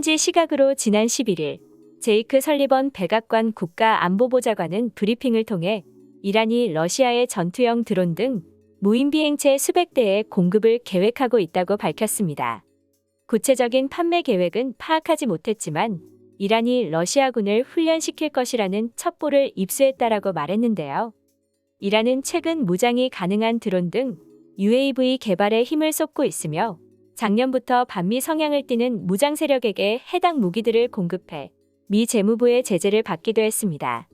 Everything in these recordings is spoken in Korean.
현지 시각으로 지난 11일 제이크 설리번 백악관 국가안보보좌관은 브리핑을 통해 이란이 러시아의 전투형 드론 등 무인비행체 수백 대의 공급을 계획하고 있다고 밝혔습니다. 구체적인 판매 계획은 파악하지 못했지만 이란이 러시아군을 훈련시킬 것이라는 첩보를 입수했다라고 말했는데요. 이란은 최근 무장이 가능한 드론 등 UAV 개발에 힘을 쏟고 있으며 작년부터 반미 성향을 띠는 무장 세력에게 해당 무기들을 공급해 미 재무부의 제재를 받기도 했습니다.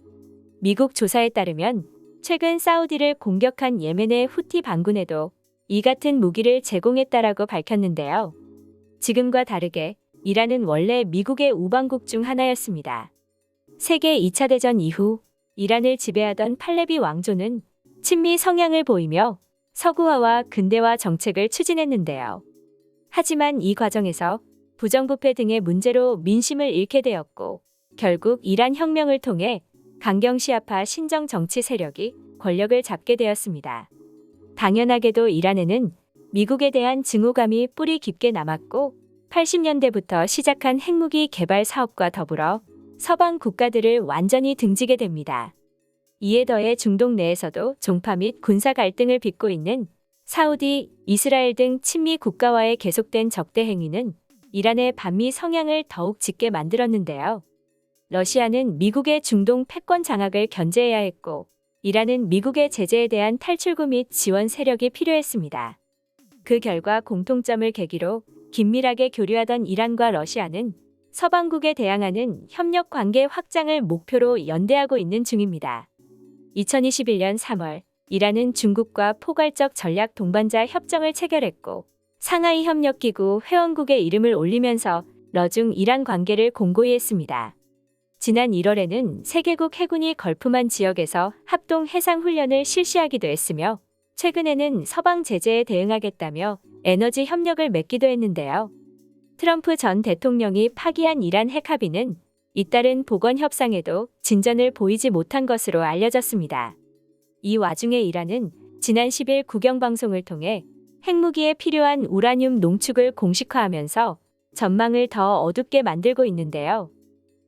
미국 조사에 따르면 최근 사우디를 공격한 예멘의 후티 반군에도 이 같은 무기를 제공했다라고 밝혔는데요. 지금과 다르게 이란은 원래 미국의 우방국 중 하나였습니다. 세계 2차 대전 이후 이란을 지배하던 팔레비 왕조는 친미 성향을 보이며 서구화와 근대화 정책을 추진했는데요. 하지만 이 과정에서 부정부패 등의 문제로 민심을 잃게 되었고 결국 이란 혁명을 통해 강경시아파 신정 정치 세력이 권력을 잡게 되었습니다. 당연하게도 이란에는 미국에 대한 증오감이 뿌리 깊게 남았고 80년대부터 시작한 핵무기 개발 사업과 더불어 서방 국가들을 완전히 등지게 됩니다. 이에 더해 중동 내에서도 종파 및 군사 갈등을 빚고 있는 사우디, 이스라엘 등 친미 국가와의 계속된 적대 행위는 이란의 반미 성향을 더욱 짙게 만들었는데요. 러시아는 미국의 중동 패권 장악을 견제해야 했고 이란은 미국의 제재에 대한 탈출구 및 지원 세력이 필요했습니다. 그 결과 공통점을 계기로 긴밀하게 교류하던 이란과 러시아는 서방국에 대항하는 협력 관계 확장을 목표로 연대하고 있는 중입니다. 2021년 3월 이란은 중국과 포괄적 전략 동반자 협정을 체결했고 상하이 협력기구 회원국의 이름을 올리면서 러중 이란 관계를 공고히 했습니다. 지난 1월에는 세계국 해군이 걸프만 지역에서 합동 해상훈련을 실시하기도 했으며 최근에는 서방 제재에 대응하겠다며 에너지 협력을 맺기도 했는데요. 트럼프 전 대통령이 파기한 이란 핵 합의는 잇따른 보건 협상에도 진전을 보이지 못한 것으로 알려졌습니다. 이 와중에 이란은 지난 10일 국영방송을 통해 핵무기에 필요한 우라늄 농축을 공식화하면서 전망을 더 어둡게 만들고 있는데요.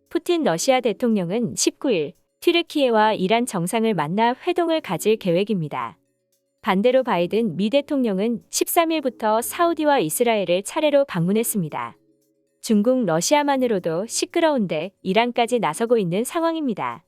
푸틴 러시아 대통령은 19일 튀르키예와 이란 정상을 만나 회동을 가질 계획입니다. 반대로 바이든 미 대통령은 13일부터 사우디와 이스라엘을 차례로 방문했습니다. 중국, 러시아만으로도 시끄러운데 이란까지 나서고 있는 상황입니다.